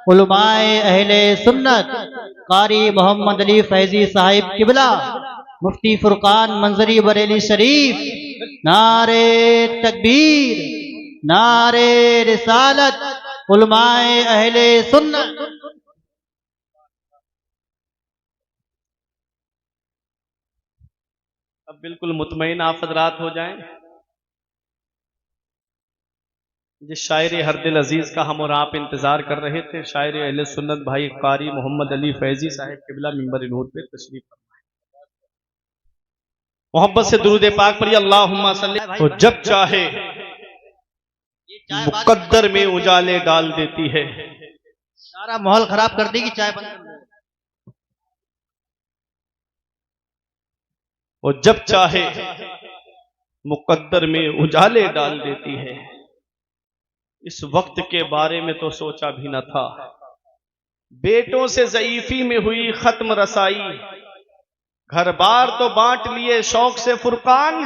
उलमाए अहले सुन्नत कारी मोहम्मद अली फैजी साहिब किबला मुफ्ती फुरकान मंजरी बरेली शरीफ, नारे तकबीर, नारे रिसालत, उलमाए अहले सुन्नत। अब बिल्कुल मुतमईन आप हजरात हो जाएं। जिस शायर हर दिल अजीज का हम और आप इंतजार कर रहे थे, शायर अहले सुन्नत भाई कारी मोहम्मद अली फैजी साहिब किबला मिंबर नूर पे तशरीफ फरमाए। मोहब्बत से दुरूद पाक पढ़िए, अल्लाहुम्मा सल्ली। तो जब चाहे मुकद्दर में उजाले डाल देती है। सारा माहौल खराब कर देगी चाय बंद कर। और जब चाहे मुकद्दर में उजाले डाल देती है। इस वक्त के बारे में तो सोचा भी न था, बेटों से ज़ईफी में हुई खत्म रसाई। घर बार तो बांट लिए शौक से फुरकान,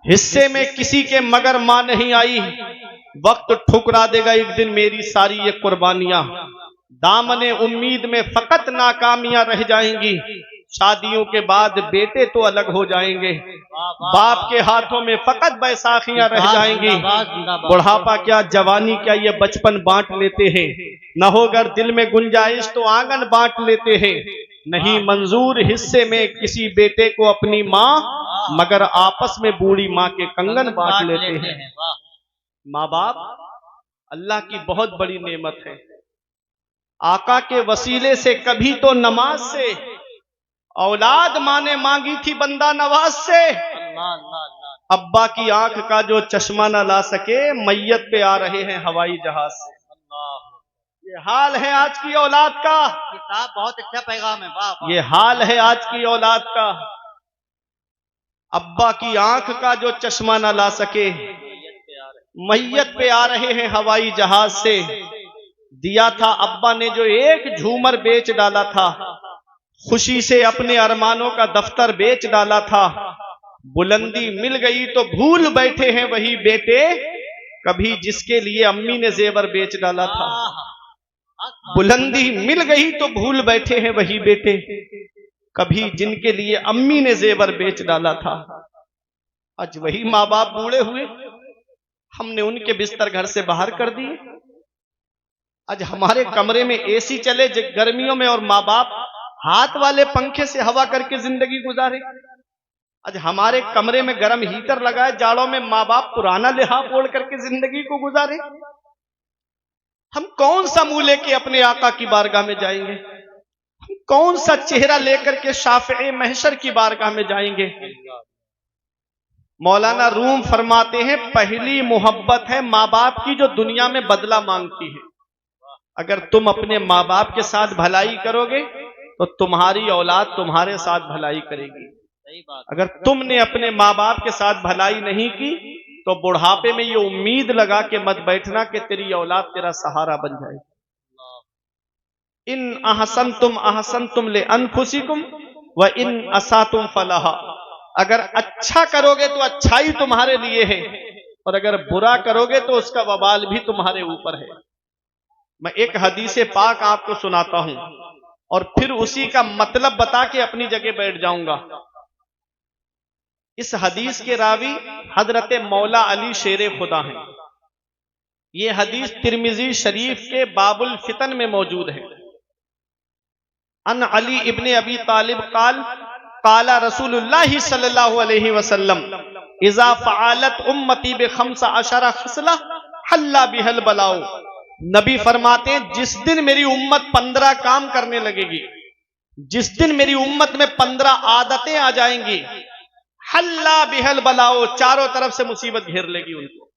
हिस्से में किसी के मगर मां नहीं आई। वक्त ठुकरा देगा एक दिन मेरी सारी ये कुर्बानियां, दामने उम्मीद में फकत नाकामियां रह जाएंगी। शादियों के बाद बेटे तो अलग हो जाएंगे, बाप के हाथों में फकत बैसाखियां रह जाएंगी। बुढ़ापा क्या जवानी क्या ये बचपन बांट लेते हैं, न हो अगर दिल में गुंजाइश तो आंगन बांट लेते हैं। नहीं मंजूर हिस्से में किसी बेटे को अपनी माँ, मगर आपस में बूढ़ी माँ के कंगन बांट लेते हैं। माँ बाप अल्लाह की बहुत बड़ी नेमत है। आका के वसीले से कभी तो नमाज से औलाद माँ ने मांगी थी बंदा नवाज से। अब्बा की आंख का जो चश्मा न ला सके, मैयत पे आ रहे हैं हवाई जहाज से। ये हाल है आज की औलाद का। किताब बहुत अच्छा पैगाम है। वाह। ये हाल है आज की औलाद का। अब्बा की आंख का जो चश्मा न ला सके, मैयत पे आ रहे हैं हवाई जहाज से। दिया था अब्बा ने जो एक झूमर बेच डाला था, खुशी से अपने अरमानों का दफ्तर बेच डाला था। बुलंदी मिल गई तो भूल बैठे हैं वही बेटे, कभी जिसके लिए अम्मी ने जेवर बेच डाला था। बुलंदी मिल गई तो भूल बैठे हैं वही बेटे, कभी जिनके लिए अम्मी ने जेवर बेच डाला था। आज वही माँ बाप बूढ़े हुए, हमने उनके बिस्तर घर से बाहर कर दिए। आज हमारे कमरे में एसी चले गर्मियों में, और माँ बाप हाथ वाले पंखे से हवा करके जिंदगी गुजारे। आज हमारे कमरे में गर्म हीटर लगाए, जाड़ों में माँ बाप पुराना लिहाफ ओढ़ करके जिंदगी को गुजारे। हम कौन सा मुंह लेके अपने आका की बारगाह में जाएंगे? हम कौन सा चेहरा लेकर के शाफ़े महशर की बारगाह में जाएंगे? मौलाना रूम फरमाते हैं, पहली मोहब्बत है माँ बाप की जो दुनिया में बदला मांगती है। अगर तुम अपने माँ बाप के साथ भलाई करोगे तो तुम्हारी औलाद तुम्हारे साथ भलाई करेगी। अगर तुमने अपने माँ बाप के साथ भलाई नहीं की तो बुढ़ापे में ये उम्मीद लगा के मत बैठना कि तेरी औलाद तेरा सहारा बन जाएगी। इन अहसनतुम ले अनफुसिकुम व इन असातुम फलाह। अगर अच्छा करोगे तो अच्छाई तुम्हारे लिए है, और अगर बुरा करोगे तो उसका वबाल भी तुम्हारे ऊपर है। मैं एक हदीसे पाक आपको सुनाता हूं और फिर उसी का मतलब बता के अपनी जगह बैठ जाऊंगा। इस हदीस के रावी हजरत मौला अली शेरे खुदा हैं। ये हदीस तिरमिजी शरीफ के बाबुल फितन में मौजूद है। अन अली इब्ने अबी तालिब काला रसूलुल्लाह सल्लल्लाहु अलैहि वसल्लम इज़ा फ़अलत उम्मती बिखम्सा अशरा खसला हल्ला बिहल बलाओ। नबी फरमाते हैं, जिस दिन मेरी उम्मत 15 काम करने लगेगी, जिस दिन मेरी उम्मत में 15 आदतें आ जाएंगी, हल्ला बिहल बलाओ, चारों तरफ से मुसीबत घेर लेगी उनको।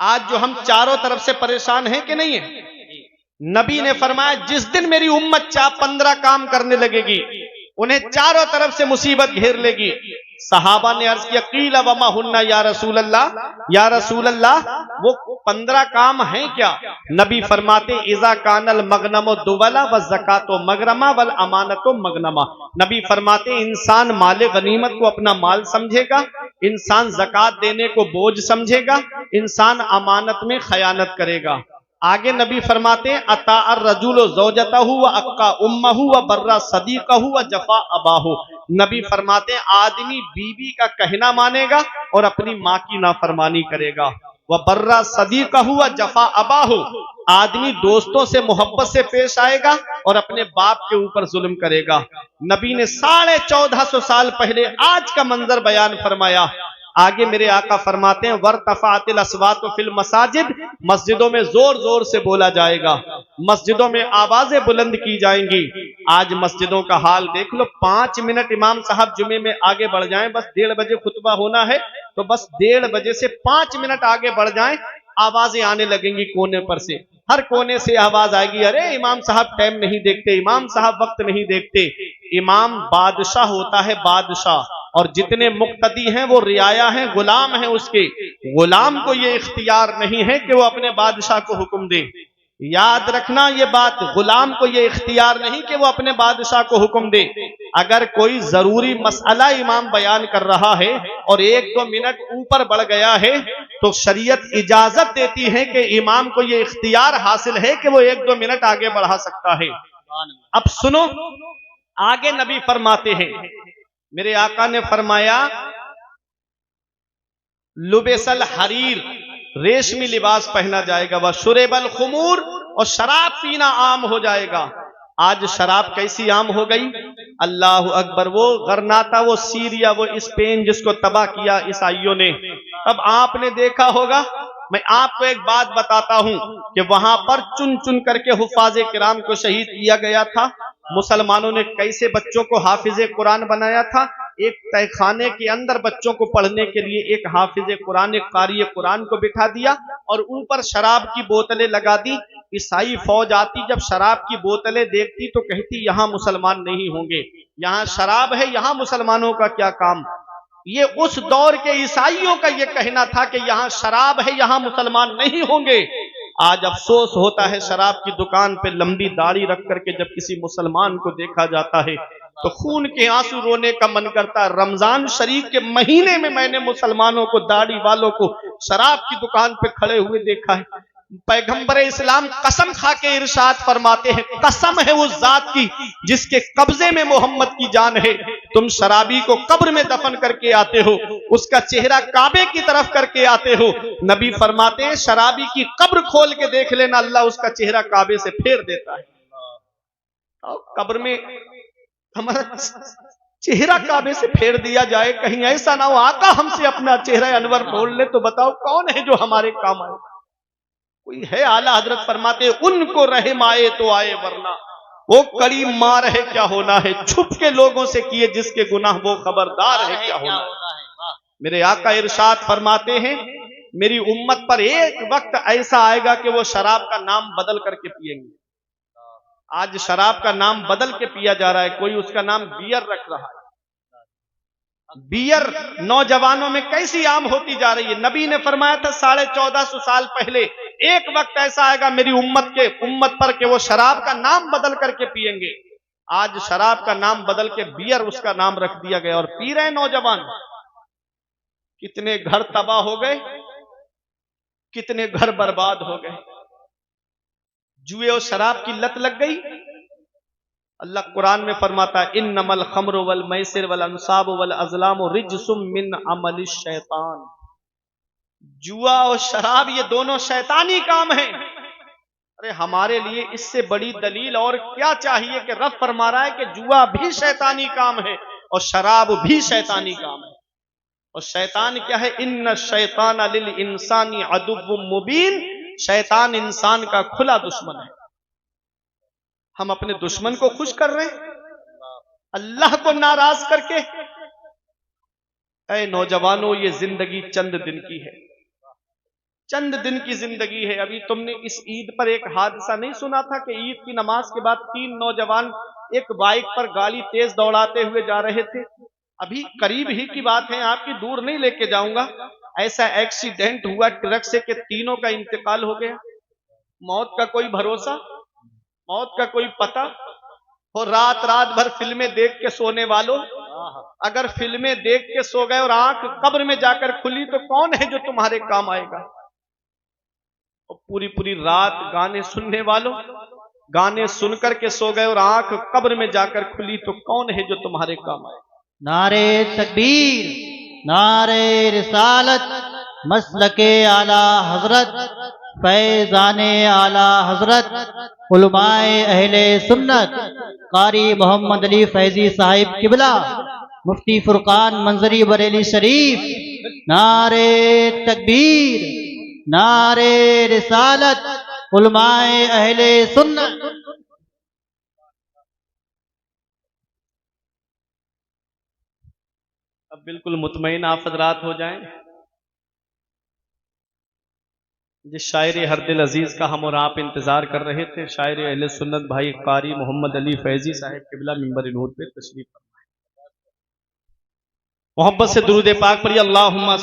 आज जो हम चारों तरफ से परेशान हैं कि नहीं है, नबी ने फरमाया जिस दिन मेरी उम्मत 15 काम करने लगेगी, उन्हें चारों तरफ से मुसीबत घेर लेगी। सहाबा ने अर्ज किया, कीला वमा हुन्ना या रसूल अल्लाह, वो 15 काम हैं क्या? नबी फरमाते, इज़ा कानल मगनमो दुवला व ज़कातो मगरमा वल अमानतो मगनमा। नबी फरमाते, इंसान माले गनीमत को अपना माल समझेगा, इंसान ज़कात देने को बोझ समझेगा, इंसान अमानत में खयानत करेगा। आगे नबी फरमाते हैं अता रजुल ज़ौजतहु व अक्का उम्महु व बर्रा सदीकहु व जफा अबाहु। नबी फरमाते हैं आदमी बीवी का कहना मानेगा और अपनी माँ की नाफरमानी करेगा। व बर्रा सदीकहु व जफा अबाहु, आदमी दोस्तों से मोहब्बत से पेश आएगा और अपने बाप के ऊपर जुल्म करेगा। नबी ने 1450 साल पहले आज का मंजर बयान फरमाया। आगे मेरे आका फरमाते हैं वर्तफातिल अस्वात फिल मसाजिद, मस्जिदों में जोर जोर से बोला जाएगा, मस्जिदों में आवाजें बुलंद की जाएंगी। आज मस्जिदों का हाल देख लो, 5 मिनट इमाम साहब जुमे में आगे बढ़ जाएं, बस 1:30 बजे खुतबा होना है तो बस 1:30 बजे से 5 मिनट आगे बढ़ जाएं, आवाजें आने लगेंगी कोने पर से, हर कोने से आवाज आएगी, अरे इमाम साहब टाइम नहीं देखते, इमाम साहब वक्त नहीं देखते। इमाम बादशाह होता है, बादशाह, और जितने मुक्तदी हैं वो रियाया हैं, गुलाम हैं उसके। गुलाम को ये इख्तियार नहीं है कि वो अपने बादशाह को हुक्म दे। याद रखना ये बात, गुलाम को ये इख्तियार नहीं कि वो अपने बादशाह को हुक्म दे। अगर कोई जरूरी मसला इमाम बयान कर रहा है और 1-2 मिनट ऊपर बढ़ गया है तो शरीयत इजाजत देती है कि इमाम को ये इख्तियार हासिल है कि वो 1-2 मिनट आगे बढ़ा सकता है। अब सुनो, आगे नबी फरमाते हैं, मेरे आका ने फरमाया लुबेसल हरीर, रेशमी लिबास पहना जाएगा, वह शुरेबल खुमूर, और शराब पीना आम हो जाएगा। आज शराब कैसी आम हो गई, अल्लाह अकबर। वो गरनाता, वो सीरिया, वो स्पेन जिसको तबाह किया ईसाइयों ने, अब आपने देखा होगा। मैं आपको एक बात बताता हूं कि वहां पर चुन चुन करके हुफाजे किराम को शहीद किया गया था। मुसलमानों ने कैसे बच्चों को हाफिजे कुरान बनाया था, एक तहखाने के अंदर बच्चों को पढ़ने के लिए एक हाफिजे कुरान, एक कारी कुरान को बिठा दिया और ऊपर शराब की बोतलें लगा दी। ईसाई फौज आती, जब शराब की बोतलें देखती तो कहती यहां मुसलमान नहीं होंगे, यहां शराब है, यहां मुसलमानों का क्या काम। ये उस दौर के ईसाइयों का ये कहना था कि यहां शराब है, यहां मुसलमान नहीं होंगे। आज अफसोस होता है, शराब की दुकान पे लंबी दाढ़ी रख करके जब किसी मुसलमान को देखा जाता है तो खून के आंसू रोने का मन करता है। रमजान शरीफ के महीने में मैंने मुसलमानों को, दाढ़ी वालों को शराब की दुकान पे खड़े हुए देखा है। पैगंबर इस्लाम कसम खा के इरशाद फरमाते हैं, कसम है उस जात की जिसके कब्जे में मोहम्मद की जान है, तुम शराबी को कब्र में दफन करके आते हो, उसका चेहरा काबे की तरफ करके आते हो। नबी फरमाते हैं शराबी की कब्र खोल के देख लेना, अल्लाह उसका चेहरा काबे से फेर देता है। और कब्र में हमारा चेहरा काबे से फेर दिया जाए, कहीं ऐसा ना हो आका हमसे अपना चेहरा अनवर बोल ले, तो बताओ कौन है जो हमारे काम आए। कोई है? आला हजरत फरमाते उनको रहम आए तो आए, वरना वो कड़ी मार है क्या होना है, छुप के लोगों से किए जिसके गुनाह वो खबरदार है क्या होना है। मेरे आका इरशाद फरमाते हैं मेरी उम्मत पर एक वक्त ऐसा आएगा कि वो शराब का नाम बदल करके पिएंगे। आज शराब का नाम बदल के पिया जा रहा है, कोई उसका नाम बियर रख रहा है। बियर नौजवानों में कैसी आम होती जा रही है। नबी ने फरमाया था 1450 साल पहले, एक वक्त ऐसा आएगा मेरी उम्मत पर कि वो शराब का नाम बदल करके पिएंगे। आज शराब का नाम बदल के बियर उसका नाम रख दिया गया और पी रहे नौजवान। कितने घर तबाह हो गए, कितने घर बर्बाद हो गए, जुए और शराब की लत लग गई। अल्लाह कुरान में फरमाता है इन्नमल खम्रु वल मैसिर वल अंसाब वल अज़लाम रिज्सुम मिन अमलिश शैतान। जुआ और शराब ये दोनों शैतानी काम है। अरे हमारे लिए इससे बड़ी दलील और क्या चाहिए कि रब फरमा रहा है कि जुआ भी शैतानी काम है और शराब भी शैतानी काम है। और शैतान क्या है, इन्न शैतान लिल इंसानी अदुव्वुम मुबीन, शैतान इंसान का खुला दुश्मन है। हम अपने दुश्मन को खुश कर रहे हैं अल्लाह को नाराज करके। ऐ नौजवानों, ये जिंदगी चंद दिन की है, चंद दिन की जिंदगी है। अभी तुमने इस ईद पर एक हादसा नहीं सुना था कि ईद की नमाज के बाद 3 नौजवान एक बाइक पर गाड़ी तेज दौड़ाते हुए जा रहे थे। अभी करीब ही की बात है, आपकी दूर नहीं लेके जाऊंगा। ऐसा एक्सीडेंट हुआ ट्रक से कि तीनों का इंतकाल हो गया। मौत का कोई भरोसा, मौत का कोई पता। और रात रात भर फिल्में देख के सोने वालों, अगर फिल्में देख के सो गए और आंख कब्र में जाकर खुली तो कौन है जो तुम्हारे काम आएगा। और पूरी पूरी रात गाने सुनने वालों, गाने सुनकर के सो गए और आंख कब्र में जाकर खुली तो कौन है जो तुम्हारे काम आए? नारे तकबीर, नारे रिसालत, मसलके आला हजरत, फैजाने आला हजरत, उलमाए अहले सुन्नत, कारी मोहम्मद अली फैजी साहिब किबला, मुफ्ती फुरकान मंजरी बरेली शरीफ। नारे तकबीर, नारे रिसालत, उलमाए अहले सुन्नत। अब बिल्कुल मुतमईन आप हजरात हो जाएं। जिस शायर हरदिल अजीज का हम और आप इंतजार कर रहे थे, शायर अहले सुन्नत भाई कारी मोहम्मद अली फैजी साहिब किबला मिंबर नूर पे तशरीफ फरमाए। मोहब्बत से दुरूद पाक पढ़िए। अल्लाहुम्मा